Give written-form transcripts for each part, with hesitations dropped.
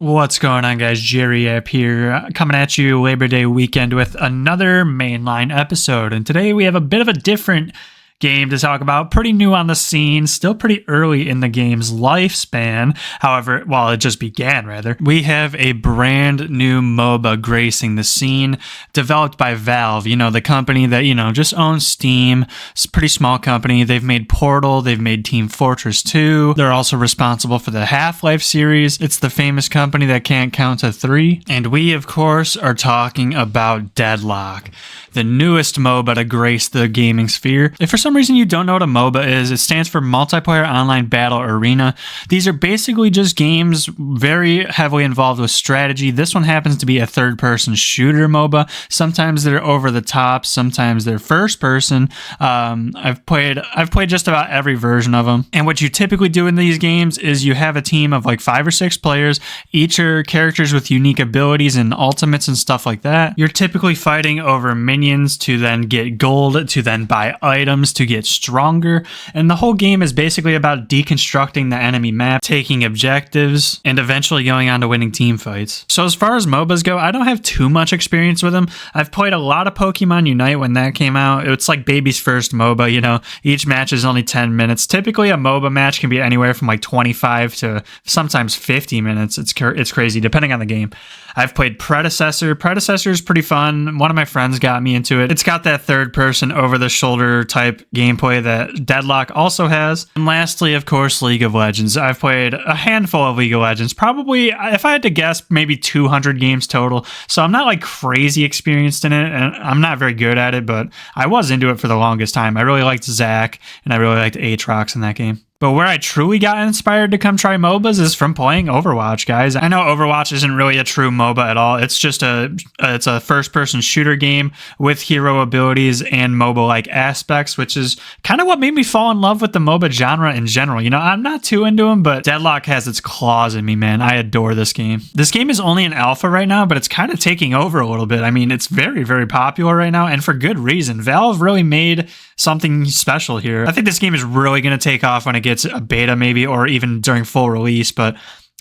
What's going on, guys? Jerry Yap here, coming at you Labor Day weekend with another mainline episode. And today we have a bit of a different game to talk about, pretty new on the scene, still pretty early in the game's lifespan. However, well, it just began rather. We have a brand new MOBA gracing the scene, developed by Valve, the company that, just owns Steam. It's a pretty small company. They've made Portal, they've made Team Fortress 2. They're also responsible for the Half-Life series. It's the famous company that can't count to 3. And we, of course, are talking about Deadlock, the newest MOBA to grace the gaming sphere. If for some reason you don't know what a MOBA is, it stands for Multiplayer Online Battle Arena. These are basically just games very heavily involved with strategy. This one happens to be a third-person shooter MOBA. Sometimes they're over the top, sometimes they're first person. I've played just about every version of them. And what you typically do in these games is you have a team of like 5 or 6 players. Each are characters with unique abilities and ultimates and stuff like that. You're typically fighting over minions to then get gold, to then buy items, to get stronger, and the whole game is basically about deconstructing the enemy map, taking objectives, and eventually going on to winning team fights. So as far as MOBAs go, I don't have too much experience with them. I've played a lot of Pokemon Unite when that came out. It's like baby's first MOBA, each match is only 10 minutes. Typically a MOBA match can be anywhere from like 25 to sometimes 50 minutes. It's crazy depending on the game. I've played Predecessor. Predecessor is pretty fun. One of my friends got me into it. It's got that third-person, over-the-shoulder type gameplay that Deadlock also has. And lastly, of course, League of Legends. I've played a handful of League of Legends. Probably, if I had to guess, maybe 200 games total. So I'm not like crazy experienced in it, and I'm not very good at it, but I was into it for the longest time. I really liked Zac, and I really liked Aatrox in that game. But where I truly got inspired to come try MOBAs is from playing Overwatch, guys. I know Overwatch isn't really a true MOBA at all. It's just it's a first-person shooter game with hero abilities and MOBA-like aspects, which is kind of what made me fall in love with the MOBA genre in general. I'm not too into them, but Deadlock has its claws in me, man. I adore this game. This game is only in alpha right now, but it's kind of taking over a little bit. I mean, it's very, very popular right now, and for good reason. Valve really made something special here. I think this game is really going to take off when it gets a beta maybe, or even during full release, but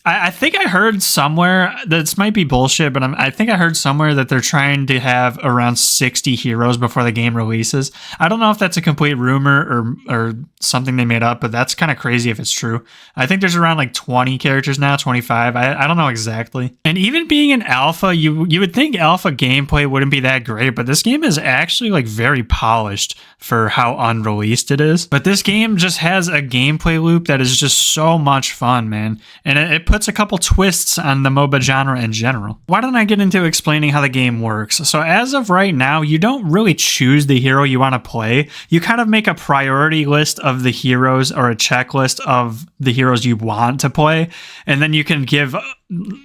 I think I heard somewhere, this might be bullshit, but I think I heard somewhere that they're trying to have around 60 heroes before the game releases. I don't know if that's a complete rumor or something they made up, but that's kind of crazy if it's true. I think there's around like 20 characters now, 25. I don't know exactly. And even being an alpha, you would think alpha gameplay wouldn't be that great, but this game is actually like very polished for how unreleased it is. But this game just has a gameplay loop that is just so much fun, man. And it puts a couple twists on the MOBA genre in general. Why don't I get into explaining how the game works? So as of right now, you don't really choose the hero you want to play. You kind of make a priority list of the heroes or a checklist of the heroes you want to play. And then you can give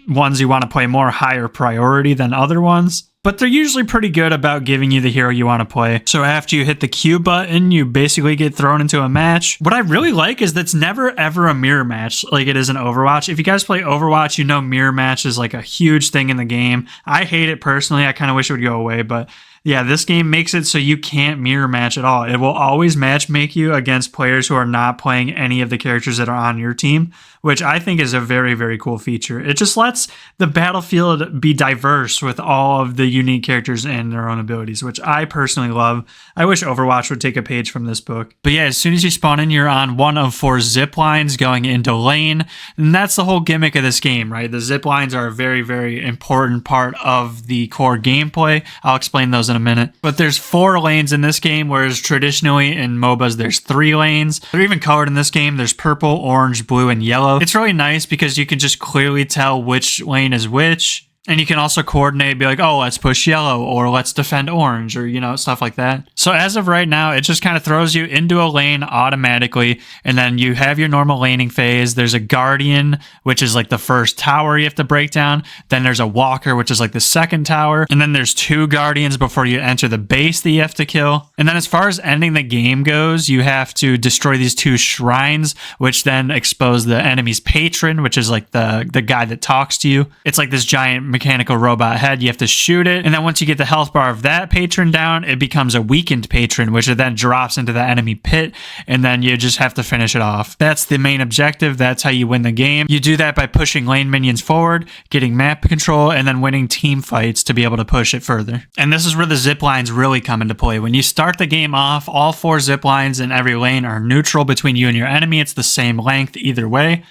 ones you want to play more higher priority than other ones. But they're usually pretty good about giving you the hero you want to play. So after you hit the Q button, you basically get thrown into a match. What I really like is that's never ever a mirror match like it is in Overwatch. If you guys play Overwatch, mirror match is like a huge thing in the game. I hate it personally. I kind of wish it would go away, but yeah, this game makes it so you can't mirror match at all. It will always match make you against players who are not playing any of the characters that are on your team, which I think is a very, very cool feature. It just lets the battlefield be diverse with all of the unique characters and their own abilities, which I personally love. I wish Overwatch would take a page from this book. But yeah, as soon as you spawn in, you're on one of 4 zip lines going into lane, and that's the whole gimmick of this game, right? The zip lines are a very, very important part of the core gameplay. I'll explain those in a minute. But there's 4 lanes in this game, whereas traditionally in MOBAs there's 3 lanes. They're even colored in this game. There's purple, orange, blue, and yellow. It's really nice because you can just clearly tell which lane is which. And you can also coordinate, be like, oh, let's push yellow, or let's defend orange, or, stuff like that. So as of right now, it just kind of throws you into a lane automatically, and then you have your normal laning phase. There's a Guardian, which is like the first tower you have to break down. Then there's a Walker, which is like the second tower. And then there's 2 Guardians before you enter the base that you have to kill. And then as far as ending the game goes, you have to destroy these 2 shrines, which then expose the enemy's patron, which is like the guy that talks to you. It's like this giant mechanical robot head. You have to shoot it. And then once you get the health bar of that patron down, it becomes a weakened patron, which then drops into the enemy pit. And then you just have to finish it off. That's the main objective. That's how you win the game. You do that by pushing lane minions forward, getting map control, and then winning team fights to be able to push it further. And this is where the zip lines really come into play. When you start the game off, all 4 zip lines in every lane are neutral between you and your enemy. It's the same length either way.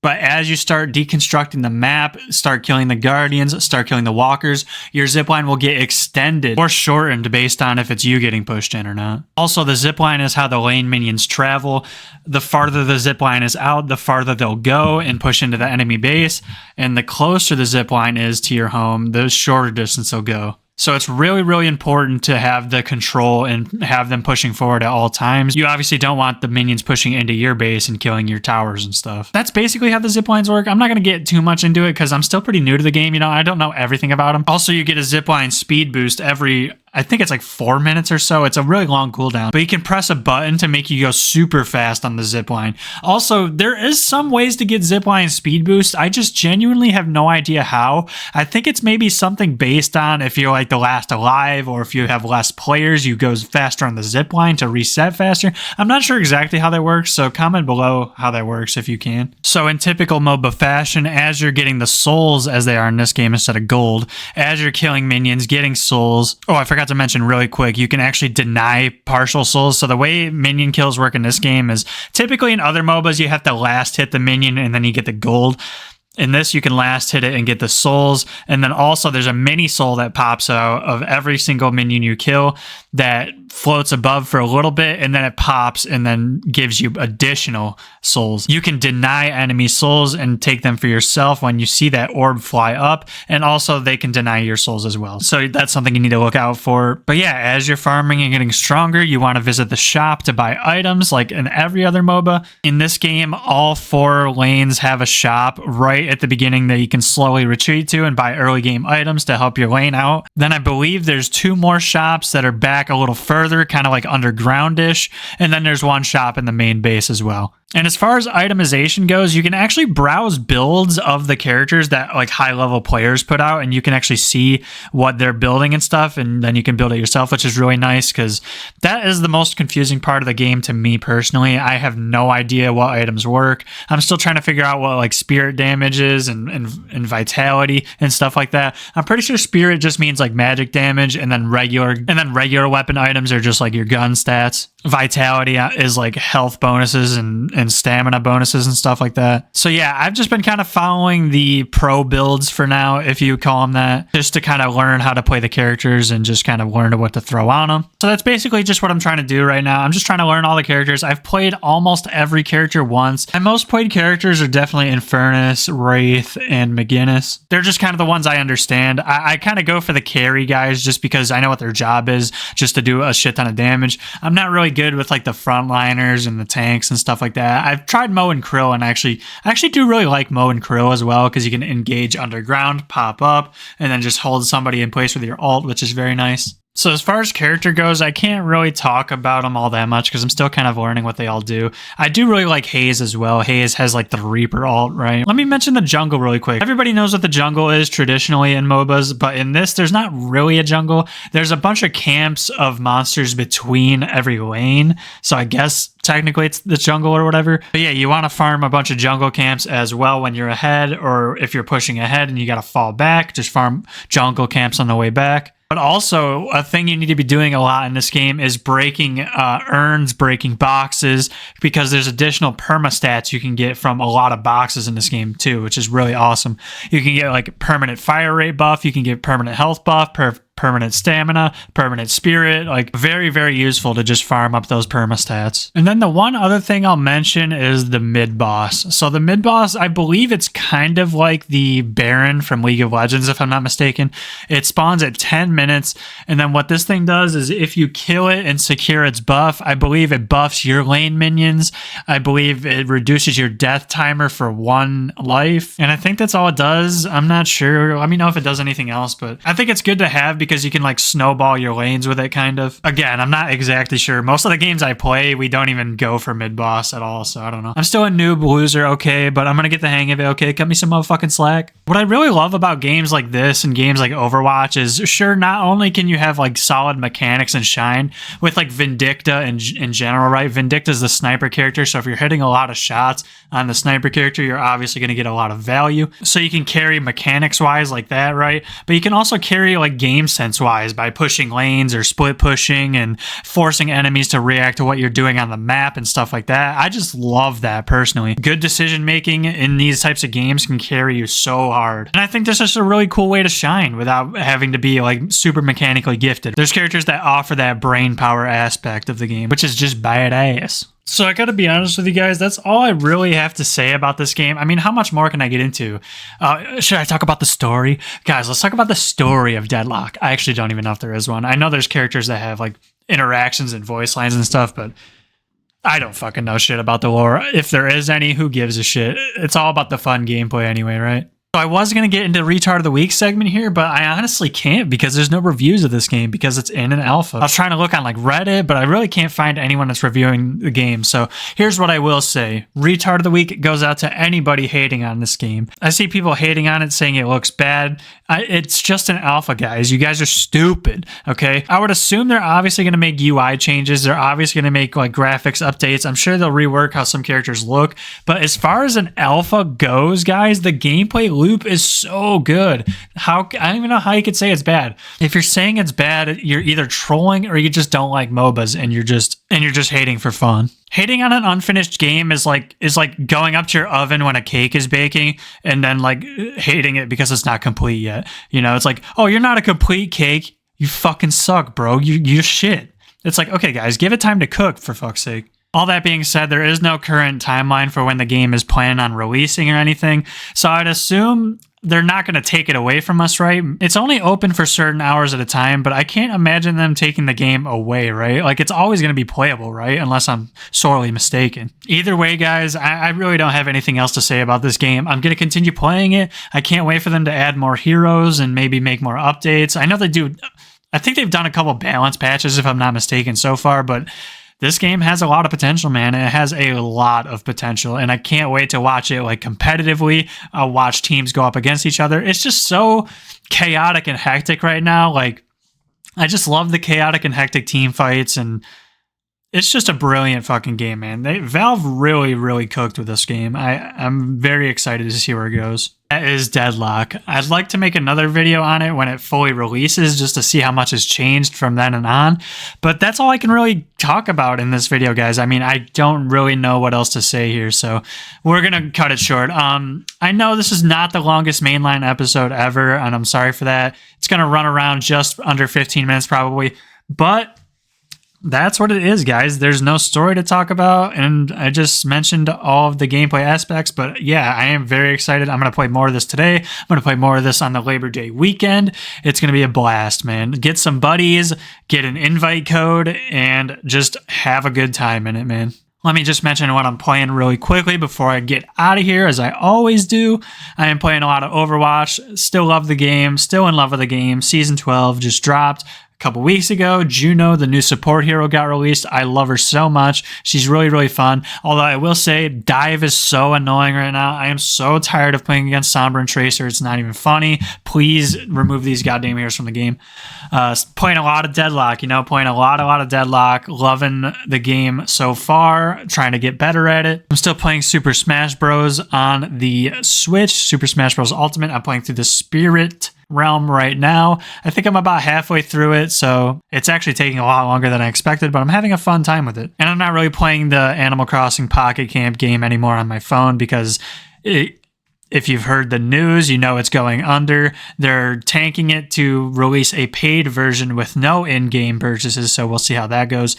But as you start deconstructing the map, start killing the guardians, start killing the walkers, your zipline will get extended or shortened based on if it's you getting pushed in or not. Also, the zipline is how the lane minions travel. The farther the zipline is out, the farther they'll go and push into the enemy base. And the closer the zipline is to your home, the shorter distance they'll go. So it's really, really important to have the control and have them pushing forward at all times. You obviously don't want the minions pushing into your base and killing your towers and stuff. That's basically how the zip lines work. I'm not going to get too much into it because I'm still pretty new to the game. You know, I don't know everything about them. Also, you get a zip line speed boost every, I think it's like 4 minutes or so. It's a really long cooldown, but you can press a button to make you go super fast on the zip line. Also, there is some ways to get zip line speed boost. I just genuinely have no idea how. I think it's maybe something based on if you're like the last alive or if you have less players, you go faster on the zip line to reset faster. I'm not sure exactly how that works, so comment below how that works if you can. So in typical MOBA fashion, as you're getting the souls as they are in this game instead of gold, as you're killing minions, getting souls. Oh, I forgot to mention really quick, you can actually deny partial souls. So the way minion kills work in this game is typically in other MOBAs, you have to last hit the minion and then you get the gold. In this, you can last hit it and get the souls. And then also there's a mini soul that pops out of every single minion you kill that floats above for a little bit, and then it pops and then gives you additional souls. You can deny enemy souls and take them for yourself when you see that orb fly up, and also they can deny your souls as well. So that's something you need to look out for. But yeah, as you're farming and getting stronger, you want to visit the shop to buy items like in every other MOBA. In this game, all 4 lanes have a shop right at the beginning that you can slowly retreat to and buy early game items to help your lane out. Then I believe there's 2 more shops that are back a little further, kind of like underground-ish, and then there's 1 shop in the main base as well. And as far as itemization goes, you can actually browse builds of the characters that like high-level players put out, and you can actually see what they're building and stuff, and then you can build it yourself, which is really nice because that is the most confusing part of the game to me personally. I have no idea what items work. I'm still trying to figure out what like spirit damage is and vitality and stuff like that. I'm pretty sure spirit just means like magic damage, and then regular weapon items are just like your gun stats. Vitality is like health bonuses and stamina bonuses and stuff like that. So yeah, I've just been kind of following the pro builds for now, if you call them that, just to kind of learn how to play the characters and just kind of learn what to throw on them. So that's basically just what I'm trying to do right now. I'm just trying to learn all the characters. I've played almost every character once. My most played characters are definitely Infernus, Wraith, and McGinnis. They're just kind of the ones I understand. I kind of go for the carry guys just because I know what their job is, just to do a shit ton of damage. I'm not really good with like the frontliners and the tanks and stuff like that. I've tried Mo and Krill, and I actually do really like Mo and Krill as well because you can engage underground, pop up, and then just hold somebody in place with your ult, which is very nice. So as far as character goes, I can't really talk about them all that much because I'm still kind of learning what they all do. I do really like Haze as well. Haze has like the Reaper ult, right? Let me mention the jungle really quick. Everybody knows what the jungle is traditionally in MOBAs, but in this, there's not really a jungle. There's a bunch of camps of monsters between every lane. So I guess technically it's the jungle or whatever. But yeah, you want to farm a bunch of jungle camps as well when you're ahead, or if you're pushing ahead and you got to fall back, just farm jungle camps on the way back. But also, a thing you need to be doing a lot in this game is breaking urns, breaking boxes, because there's additional perma-stats you can get from a lot of boxes in this game too, which is really awesome. You can get like permanent fire rate buff, you can get permanent health buff, permanent stamina, permanent spirit, like very, very useful to just farm up those perma stats. And then the one other thing I'll mention is the mid boss. So the mid boss, I believe it's kind of like the Baron from League of Legends, if I'm not mistaken. It spawns at 10 minutes. And then what this thing does is if you kill it and secure its buff, I believe it buffs your lane minions. I believe it reduces your death timer for 1 life. And I think that's all it does. I'm not sure. Let me know if it does anything else, but I think it's good to have because you can like snowball your lanes with it, kind of. Again, I'm not exactly sure. Most of the games I play, we don't even go for mid-boss at all, so I don't know. I'm still a noob loser, okay, but I'm gonna get the hang of it, okay? Cut me some motherfucking slack. What I really love about games like this and games like Overwatch is, sure, not only can you have like solid mechanics and shine with like Vindicta in general, right? Vindicta's the sniper character, so if you're hitting a lot of shots on the sniper character, you're obviously gonna get a lot of value. So you can carry mechanics-wise like that, right? But you can also carry like game sense-wise by pushing lanes or split pushing and forcing enemies to react to what you're doing on the map and stuff like that. I just love that personally. Good decision making in these types of games can carry you so hard. And I think this is just a really cool way to shine without having to be like super mechanically gifted. There's characters that offer that brain power aspect of the game, which is just badass. So I gotta be honest with you guys, that's all I really have to say about this game. I mean, how much more can I get into? Should I talk about the story? Guys, let's talk about the story of Deadlock. I actually don't even know if there is one. I know there's characters that have like interactions and voice lines and stuff, but I don't fucking know shit about the lore. If there is any, who gives a shit? It's all about the fun gameplay anyway, right? So I was going to get into Retard of the Week segment here, but I honestly can't because there's no reviews of this game because it's in an alpha. I was trying to look on like Reddit, but I really can't find anyone that's reviewing the game. So here's what I will say. Retard of the Week goes out to anybody hating on this game. I see people hating on it saying it looks bad. It's just an alpha, guys. You guys are stupid, okay? I would assume they're obviously going to make UI changes. They're obviously going to make like graphics updates. I'm sure they'll rework how some characters look. But as far as an alpha goes, guys, the gameplay loop is so good. I don't even know how you could say it's bad. If you're saying it's bad, you're either trolling or you just don't like MOBAs and you're just hating for fun. Hating on an unfinished game is like going up to your oven when a cake is baking and then like hating it because it's not complete yet. You know, it's like, oh, you're not a complete cake. You fucking suck, bro. You're shit. It's like, okay, guys, give it time to cook, for fuck's sake. All that being said, there is no current timeline for when the game is planning on releasing or anything, so I'd assume they're not going to take it away from us, right? It's only open for certain hours at a time, but I can't imagine them taking the game away, right? Like, it's always going to be playable, right? Unless I'm sorely mistaken. Either way, guys, I really don't have anything else to say about this game. I'm going to continue playing it. I can't wait for them to add more heroes and maybe make more updates. I know they do. I think they've done a couple balance patches, if I'm not mistaken, so far, but this game has a lot of potential, man. It has a lot of potential, and I can't wait to watch it like competitively. I'll watch teams go up against each other. It's just so chaotic and hectic right now. Like, I just love the chaotic and hectic team fights, and it's just a brilliant fucking game, man. Valve really, really cooked with this game. I'm very excited to see where it goes. That is Deadlock. I'd like to make another video on it when it fully releases just to see how much has changed from then and on. But that's all I can really talk about in this video, guys. I mean, I don't really know what else to say here, so we're going to cut it short. I know this is not the longest mainline episode ever, and I'm sorry for that. It's going to run around just under 15 minutes probably, but that's what it is, guys. There's no story to talk about, and I just mentioned all of the gameplay aspects, but yeah, I am very excited. I'm going to play more of this today. I'm going to play more of this on the Labor Day weekend. It's going to be a blast, man. Get some buddies, get an invite code, and just have a good time in it, man. Let me just mention what I'm playing really quickly before I get out of here, as I always do. I am playing a lot of Overwatch. Still love the game. Still in love with the game. Season 12 just dropped couple weeks ago. Juno, the new support hero, got released. I love her so much. She's really, really fun. Although I will say, Dive is so annoying right now. I am so tired of playing against Sombra and Tracer. It's not even funny. Please remove these goddamn heroes from the game. Playing a lot of Deadlock, playing a lot of Deadlock. Loving the game so far. Trying to get better at it. I'm still playing Super Smash Bros. On the Switch. Super Smash Bros. Ultimate. I'm playing through the Spirit realm right now. I think I'm about halfway through it, so it's actually taking a lot longer than I expected, but I'm having a fun time with it. And I'm not really playing the Animal Crossing Pocket Camp game anymore on my phone because if you've heard the news, it's going under. They're tanking it to release a paid version with no in-game purchases, so we'll see how that goes.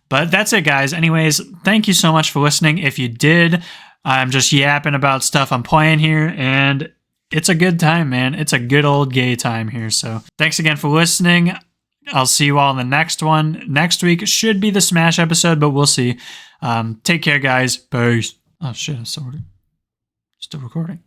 But that's it, guys. Anyways, thank you so much for listening. If you did, I'm just yapping about stuff I'm playing here, and it's a good time, man. It's a good old gay time here. So thanks again for listening. I'll see you all in the next one. Next week should be the Smash episode, but we'll see. Take care, guys. Peace. Oh, shit. I'm still recording.